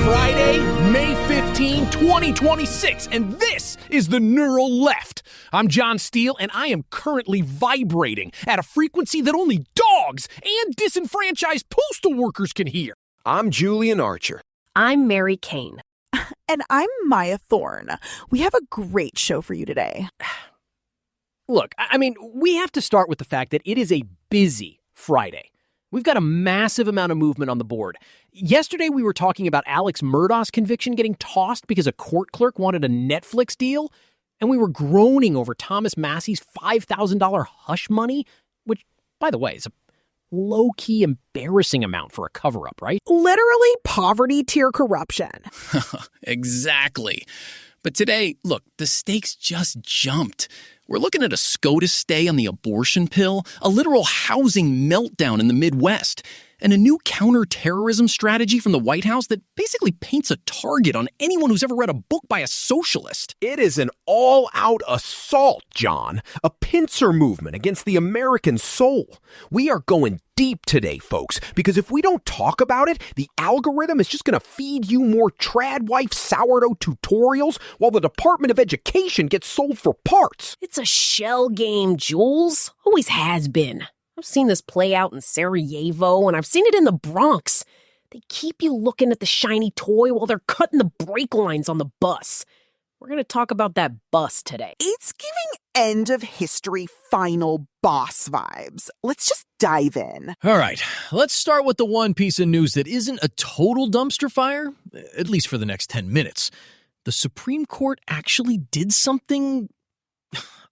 Friday, May 15, 2026, and this is the Neural Left. I'm John Steele, and I am currently vibrating at a frequency that only dogs and disenfranchised postal workers can hear. I'm Julian Archer. I'm Mary Kane. And I'm Maya Thorne. We have a great show for you today. Look, we have to start with the fact that it is a busy Friday. We've got a massive amount of movement on the board. Yesterday, we were talking about Alex Murdaugh's conviction getting tossed because a court clerk wanted a Netflix deal, and we were groaning over Thomas Massey's $5,000 hush money, which, by the way, is a low-key embarrassing amount for a cover-up, right? Literally poverty-tier corruption. Exactly. But today, look, the stakes just jumped. We're looking at a SCOTUS stay on the abortion pill, a literal housing meltdown in the Midwest, and a new counterterrorism strategy from the White House that basically paints a target on anyone who's ever read a book by a socialist. It is an all-out assault, John. A pincer movement against the American soul. We are going deep today, folks, because if we don't talk about it, the algorithm is just going to feed you more trad wife sourdough tutorials while the Department of Education gets sold for parts. It's a shell game, Jules. Always has been. I've seen this play out in Sarajevo, and I've seen it in the Bronx. They keep you looking at the shiny toy while they're cutting the brake lines on the bus. We're going to talk about that bus today. It's giving end of history final boss vibes. Let's just dive in. All right, let's start with the one piece of news that isn't a total dumpster fire, at least for the next 10 minutes. The Supreme Court actually did something,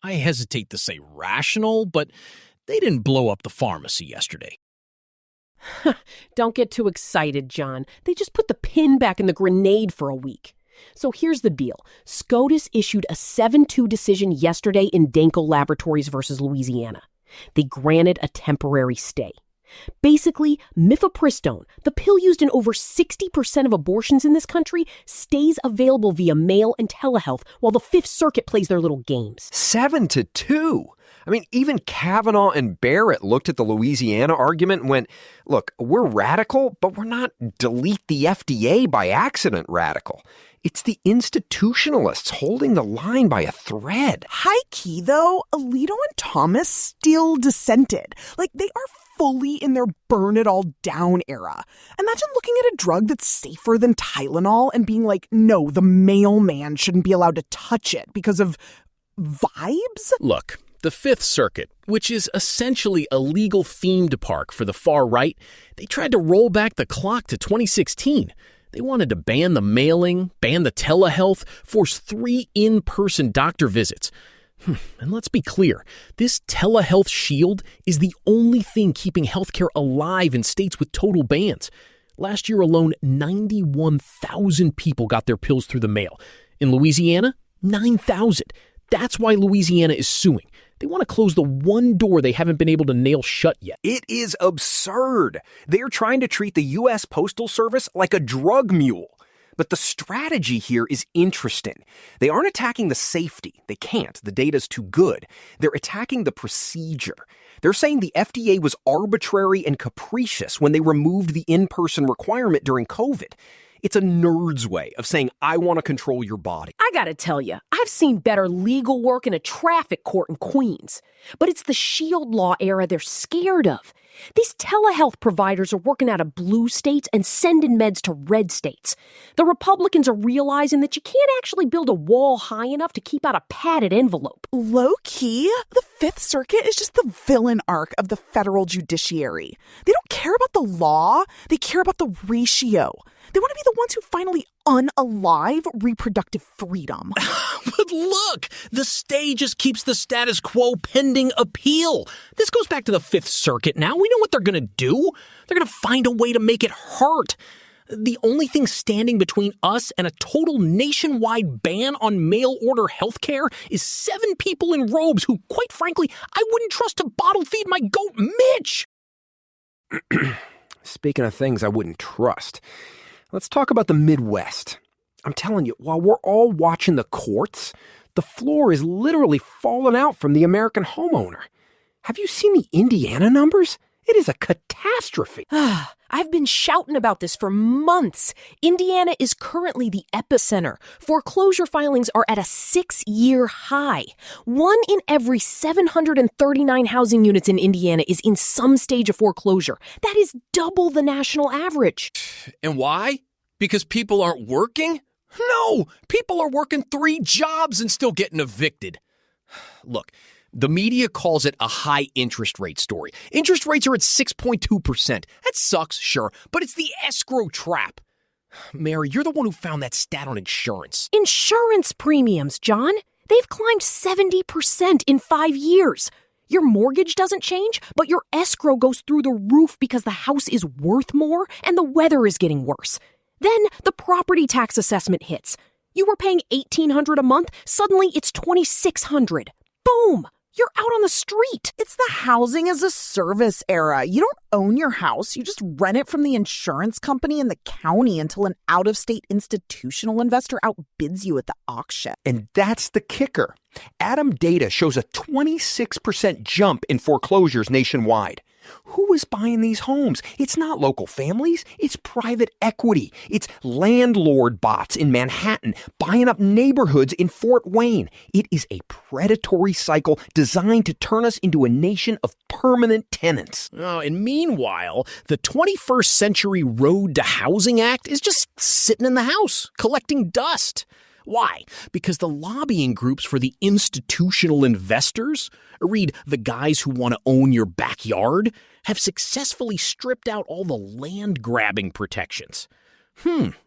I hesitate to say rational, but they didn't blow up the pharmacy yesterday. Don't get too excited, John. They just put the pin back in the grenade for a week. So here's the deal. SCOTUS issued a 7-2 decision yesterday in Danko Laboratories versus Louisiana. They granted a temporary stay. Basically, mifepristone, the pill used in over 60% of abortions in this country, stays available via mail and telehealth while the Fifth Circuit plays their little games. 7-2. Even Kavanaugh and Barrett looked at the Louisiana argument and went, look, we're radical, but we're not delete the FDA by accident radical. It's the institutionalists holding the line by a thread. High key, though, Alito and Thomas still dissented. They are fully in their burn it all down era. Imagine looking at a drug that's safer than Tylenol and being like, no, the mailman shouldn't be allowed to touch it because of vibes? Look, the Fifth Circuit, which is essentially a legal theme park for the far right, they tried to roll back the clock to 2016. They wanted to ban the mailing, ban the telehealth, force 3 in-person doctor visits. And let's be clear, this telehealth shield is the only thing keeping healthcare alive in states with total bans. Last year alone, 91,000 people got their pills through the mail. In Louisiana, 9,000. That's why Louisiana is suing. They want to close the one door they haven't been able to nail shut yet. It is absurd. They're trying to treat the U.S. Postal Service like a drug mule. But the strategy here is interesting. They aren't attacking the safety. They can't. The data's too good. They're attacking the procedure. They're saying the FDA was arbitrary and capricious when they removed the in-person requirement during COVID. It's a nerd's way of saying, I want to control your body. I gotta tell you, I've seen better legal work in a traffic court in Queens. But it's the shield law era they're scared of. These telehealth providers are working out of blue states and sending meds to red states. The Republicans are realizing that you can't actually build a wall high enough to keep out a padded envelope. Low-key, the Fifth Circuit is just the villain arc of the federal judiciary. They don't care about the law. They care about the ratio. They want to be the ones who finally unalive reproductive freedom. But look, the stay just keeps the status quo pending appeal. This goes back to the Fifth Circuit now. We know what they're going to do. They're going to find a way to make it hurt. The only thing standing between us and a total nationwide ban on mail-order healthcare is 7 people in robes who, quite frankly, I wouldn't trust to bottle feed my goat Mitch. Speaking of things I wouldn't trust, let's talk about the Midwest. I'm telling you, while we're all watching the courts, the floor is literally falling out from the American homeowner. Have you seen the Indiana numbers? It is a catastrophe. I've been shouting about this for months. Indiana is currently the epicenter. Foreclosure filings are at a 6-year high. 1 in every 739 housing units in Indiana is in some stage of foreclosure. That is double the national average. And why? Because people aren't working? No, people are working 3 jobs and still getting evicted. Look, the media calls it a high interest rate story. Interest rates are at 6.2%. That sucks, sure, but it's the escrow trap. Mary, you're the one who found that stat on insurance. Insurance premiums, John. They've climbed 70% in 5 years. Your mortgage doesn't change, but your escrow goes through the roof because the house is worth more and the weather is getting worse. Then the property tax assessment hits. You were paying $1,800 a month, suddenly it's $2,600. Boom! You're out on the street. It's the housing as a service era. You don't own your house. You just rent it from the insurance company and the county until an out-of-state institutional investor outbids you at the auction. And that's the kicker. Adam data shows a 26% jump in foreclosures nationwide. Who is buying these homes? It's not local families. It's private equity. It's landlord-bots in Manhattan buying up neighborhoods in Fort Wayne. It is a predatory cycle designed to turn us into a nation of permanent tenants. Oh, and meanwhile, the 21st Century Road to Housing Act is just sitting in the House, collecting dust. Why? Because the lobbying groups for the institutional investors, read the guys who want to own your backyard, have successfully stripped out all the land-grabbing protections.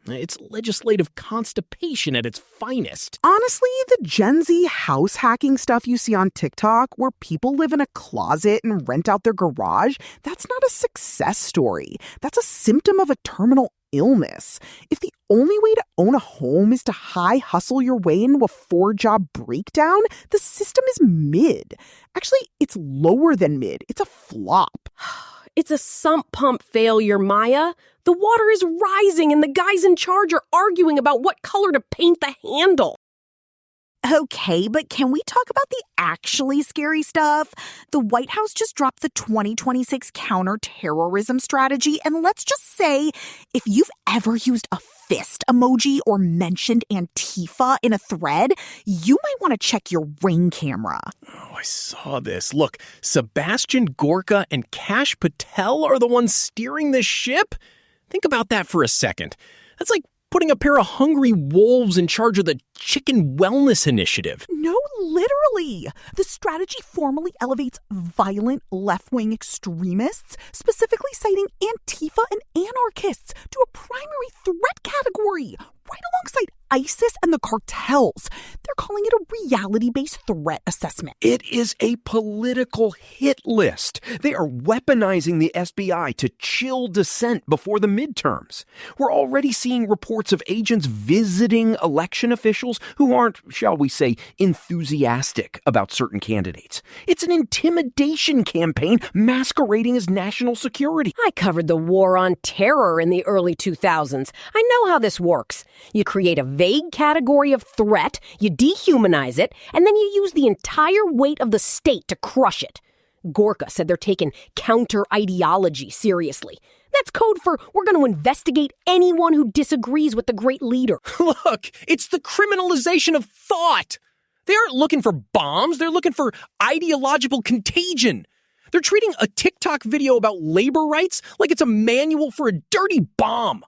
It's legislative constipation at its finest. Honestly, the Gen Z house hacking stuff you see on TikTok, where people live in a closet and rent out their garage, that's not a success story. That's a symptom of a terminal illness. If the only way to own a home is to high hustle your way into a 4-job breakdown, the system is mid. Actually, it's lower than mid. It's a flop. It's a sump pump failure, Maya. The water is rising and the guys in charge are arguing about what color to paint the handle. Okay, but can we talk about the actually scary stuff? The White House just dropped the 2026 counterterrorism strategy, and let's just say, if you've ever used a fist emoji or mentioned Antifa in a thread, you might want to check your Ring camera. Oh, I saw this. Look, Sebastian Gorka and Kash Patel are the ones steering this ship? Think about that for a second. That's like putting a pair of hungry wolves in charge of the Chicken Wellness Initiative. No, literally. The strategy formally elevates violent left-wing extremists, specifically citing Antifa and anarchists, to a primary threat category, right alongside ISIS and the cartels. They're calling it a reality-based threat assessment. It is a political hit list. They are weaponizing the SBI to chill dissent before the midterms. We're already seeing reports of agents visiting election officials who aren't, shall we say, enthusiastic about certain candidates. It's an intimidation campaign masquerading as national security. I covered the war on terror in the early 2000s. I know how this works. You create a vague category of threat, you dehumanize it, and then you use the entire weight of the state to crush it. Gorka said they're taking counter-ideology seriously. That's code for we're going to investigate anyone who disagrees with the great leader. Look, it's the criminalization of thought. They aren't looking for bombs, they're looking for ideological contagion. They're treating a TikTok video about labor rights like it's a manual for a dirty bomb.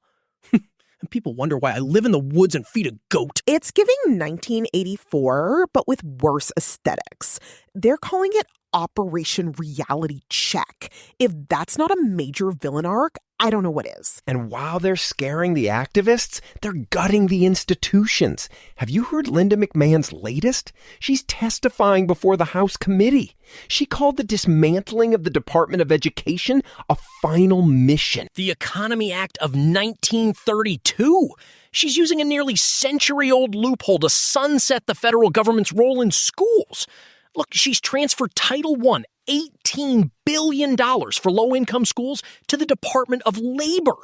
And people wonder why I live in the woods and feed a goat. It's giving 1984, but with worse aesthetics. They're calling it Operation Reality Check. If that's not a major villain arc, I don't know what is. And while they're scaring the activists, they're gutting the institutions. Have you heard Linda McMahon's latest? She's testifying before the House committee. She called the dismantling of the Department of Education a final mission. The Economy Act of 1932. She's using a nearly century-old loophole to sunset the federal government's role in schools. Look, she's transferred Title I, $18 billion for low-income schools to the Department of Labor.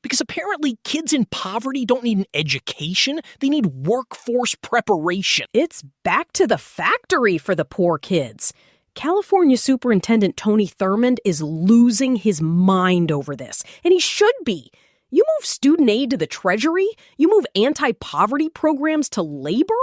Because apparently kids in poverty don't need an education, they need workforce preparation. It's back to the factory for the poor kids. California Superintendent Tony Thurmond is losing his mind over this, and he should be. You move student aid to the Treasury? You move anti-poverty programs to labor?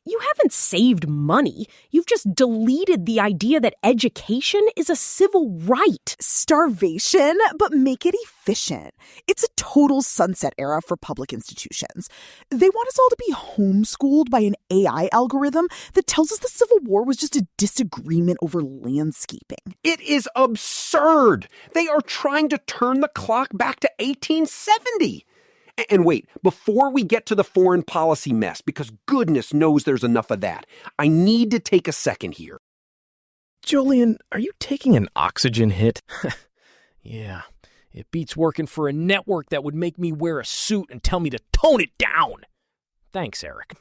You haven't saved money. You've just deleted the idea that education is a civil right. Starvation, but make it efficient. It's a total sunset era for public institutions. They want us all to be homeschooled by an AI algorithm that tells us the Civil War was just a disagreement over landscaping. It is absurd. They are trying to turn the clock back to 1870. And wait, before we get to the foreign policy mess, because goodness knows there's enough of that, I need to take a second here. Julian, are you taking an oxygen hit? Yeah, it beats working for a network that would make me wear a suit and tell me to tone it down. Thanks, Eric.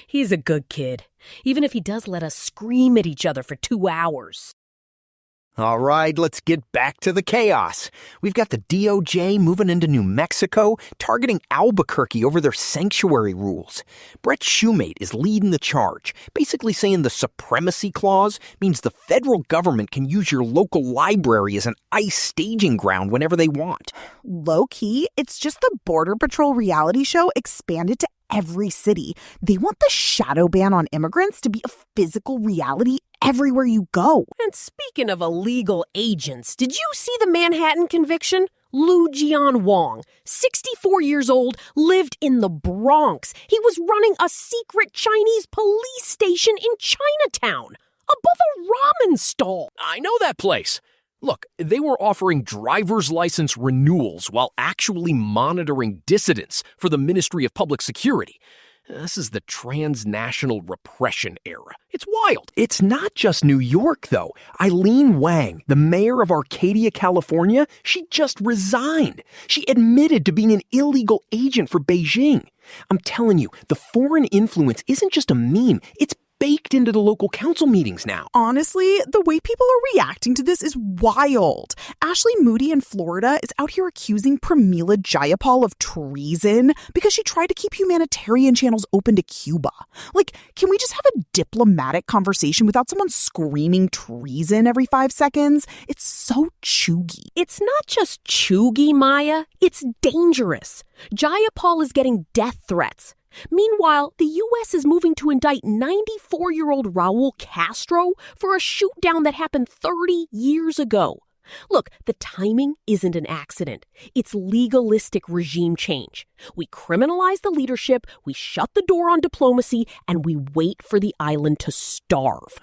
He's a good kid, even if he does let us scream at each other for 2 hours. All right, let's get back to the chaos. We've got the DOJ moving into New Mexico, targeting Albuquerque over their sanctuary rules. Brett Shoemate is leading the charge, basically saying the supremacy clause means the federal government can use your local library as an ICE staging ground whenever they want. Low-key, it's just the Border Patrol reality show expanded to every city. They want the shadow ban on immigrants to be a physical reality everywhere you go. And speaking of illegal agents, did you see the Manhattan conviction? Lu Jian Wong, 64 years old, lived in the Bronx. He was running a secret Chinese police station in Chinatown, above a ramen stall. I know that place. Look, they were offering driver's license renewals while actually monitoring dissidents for the Ministry of Public Security. This is the transnational repression era. It's wild. It's not just New York, though. Eileen Wang, the mayor of Arcadia, California, she just resigned. She admitted to being an illegal agent for Beijing. I'm telling you, the foreign influence isn't just a meme. It's baked into the local council meetings now. Honestly, the way people are reacting to this is wild. Ashley Moody in Florida is out here accusing Pramila Jayapal of treason because she tried to keep humanitarian channels open to Cuba. Like, can we just have a diplomatic conversation without someone screaming treason every 5 seconds? It's so chuggy. It's not just chuggy, Maya. It's dangerous. Jayapal is getting death threats. Meanwhile, the U.S. is moving to indict 94-year-old Raul Castro for a shoot-down that happened 30 years ago. Look, the timing isn't an accident. It's legalistic regime change. We criminalize the leadership, we shut the door on diplomacy, and we wait for the island to starve.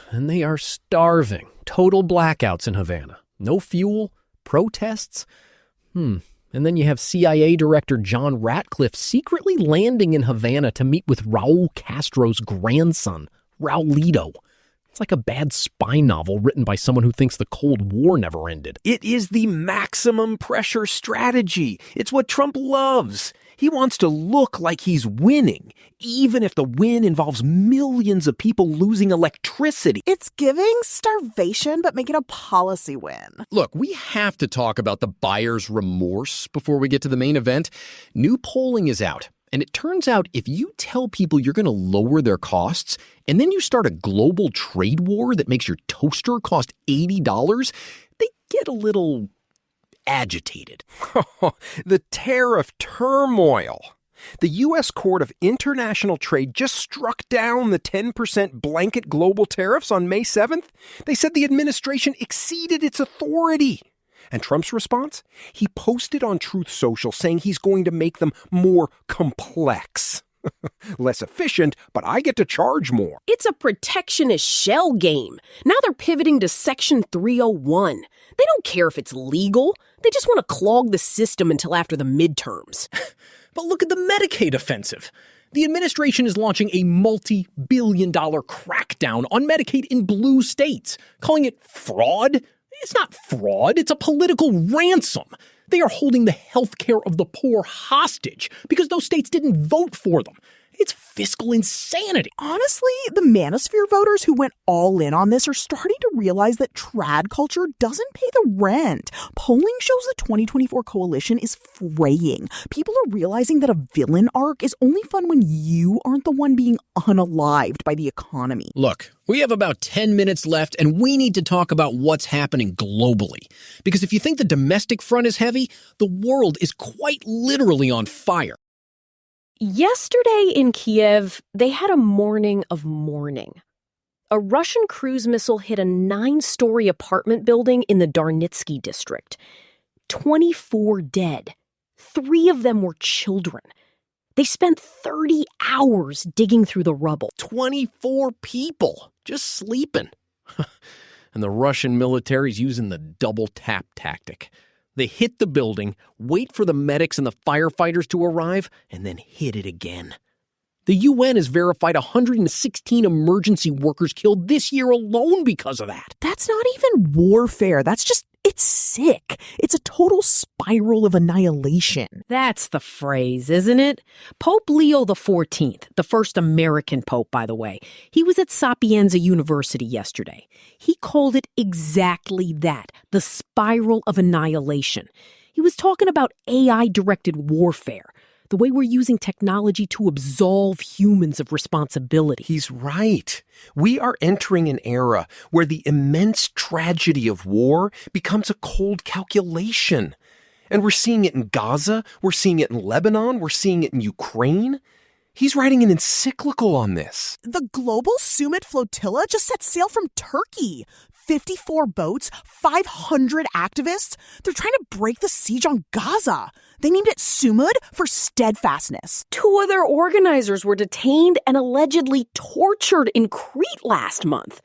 And they are starving. Total blackouts in Havana. No fuel, protests. And then you have CIA Director John Ratcliffe secretly landing in Havana to meet with Raul Castro's grandson, Raulito. It's like a bad spy novel written by someone who thinks the Cold War never ended. It is the maximum pressure strategy. It's what Trump loves. He wants to look like he's winning, even if the win involves millions of people losing electricity. It's giving starvation, but make it a policy win. Look, we have to talk about the buyer's remorse before we get to the main event. New polling is out, and it turns out if you tell people you're going to lower their costs, and then you start a global trade war that makes your toaster cost $80, they get a little agitated. The tariff turmoil. The U.S. Court of International Trade just struck down the 10% blanket global tariffs on May 7th. They said the administration exceeded its authority. And Trump's response? He posted on Truth Social saying he's going to make them more complex. Less efficient, but I get to charge more. It's a protectionist shell game. Now they're pivoting to Section 301. They don't care if it's legal. They just want to clog the system until after the midterms. But look at the Medicaid offensive. The administration is launching a multi-billion-dollar crackdown on Medicaid in blue states, calling it fraud. It's not fraud, it's a political ransom. They are holding the health care of the poor hostage because those states didn't vote for them. It's fiscal insanity. Honestly, the manosphere voters who went all in on this are starting to realize that trad culture doesn't pay the rent. Polling shows the 2024 coalition is fraying. People are realizing that a villain arc is only fun when you aren't the one being unalived by the economy. Look, we have about 10 minutes left, and we need to talk about what's happening globally. Because if you think the domestic front is heavy, the world is quite literally on fire. Yesterday in Kiev, they had a morning of mourning. A Russian cruise missile hit a 9-story apartment building in the Darnitsky district. 24 dead. 3 of them were children. They spent 30 hours digging through the rubble. 24 people just sleeping. And the Russian military's using the double tap tactic. They hit the building, wait for the medics and the firefighters to arrive, and then hit it again. The UN has verified 116 emergency workers killed this year alone because of that. That's not even warfare. It's sick. It's a total spiral of annihilation. That's the phrase, isn't it? Pope Leo XIV, the first American pope, by the way, he was at Sapienza University yesterday. He called it exactly that, the spiral of annihilation. He was talking about AI-directed warfare, the way we're using technology to absolve humans of responsibility. He's right. We are entering an era where the immense tragedy of war becomes a cold calculation. And we're seeing it in Gaza, we're seeing it in Lebanon, we're seeing it in Ukraine. He's writing an encyclical on this. The Global Summit Flotilla just set sail from Turkey. 54 boats, 500 activists. They're trying to break the siege on Gaza. They named it Sumud for steadfastness. 2 other organizers were detained and allegedly tortured in Crete last month.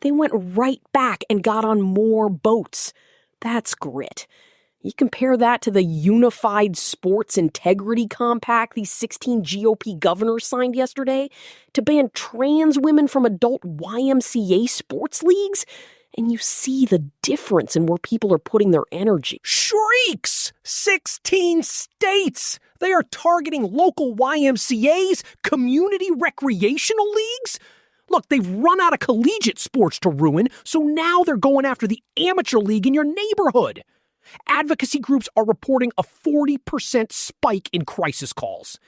They went right back and got on more boats. That's grit. You compare that to the Unified Sports Integrity Compact these 16 GOP governors signed yesterday to ban trans women from adult YMCA sports leagues, and you see the difference in where people are putting their energy. Shrieks! 16 states! They are targeting local YMCAs, community recreational leagues. Look, they've run out of collegiate sports to ruin, so now they're going after the amateur league in your neighborhood. Advocacy groups are reporting a 40% spike in crisis calls.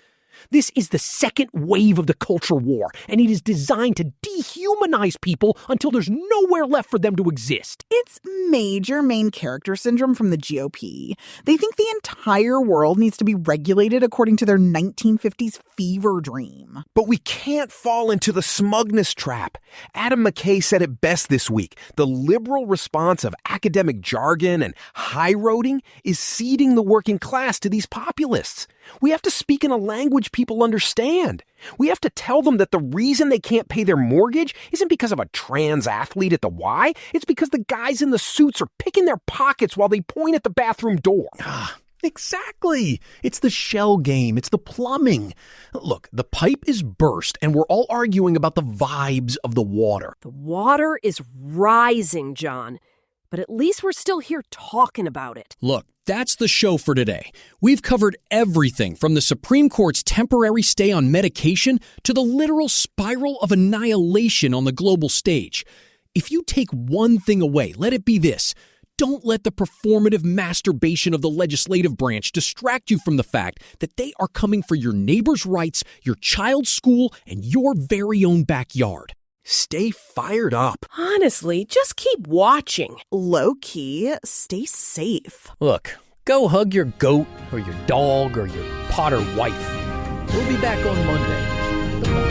This is the second wave of the culture war, and it is designed to dehumanize people until there's nowhere left for them to exist. It's major main character syndrome from the GOP. They think the entire world needs to be regulated according to their 1950s fever dream. But we can't fall into the smugness trap. Adam McKay said it best this week. The liberal response of academic jargon and high-roading is ceding the working class to these populists. We have to speak in a language people understand. We have to tell them that the reason they can't pay their mortgage isn't because of a trans athlete at the Y. It's because the guys in the suits are picking their pockets while they point at the bathroom door. Exactly. It's the shell game. It's the plumbing. Look, the pipe is burst, and we're all arguing about the vibes of the water. The water is rising, John. But at least we're still here talking about it. Look, that's the show for today. We've covered everything from the Supreme Court's temporary stay on medication to the literal spiral of annihilation on the global stage. If you take one thing away, let it be this. Don't let the performative masturbation of the legislative branch distract you from the fact that they are coming for your neighbor's rights, your child's school, and your very own backyard. Stay fired up. Honestly, just keep watching. Low-key, stay safe. Look, go hug your goat or your dog or your Potter wife. We'll be back on Monday.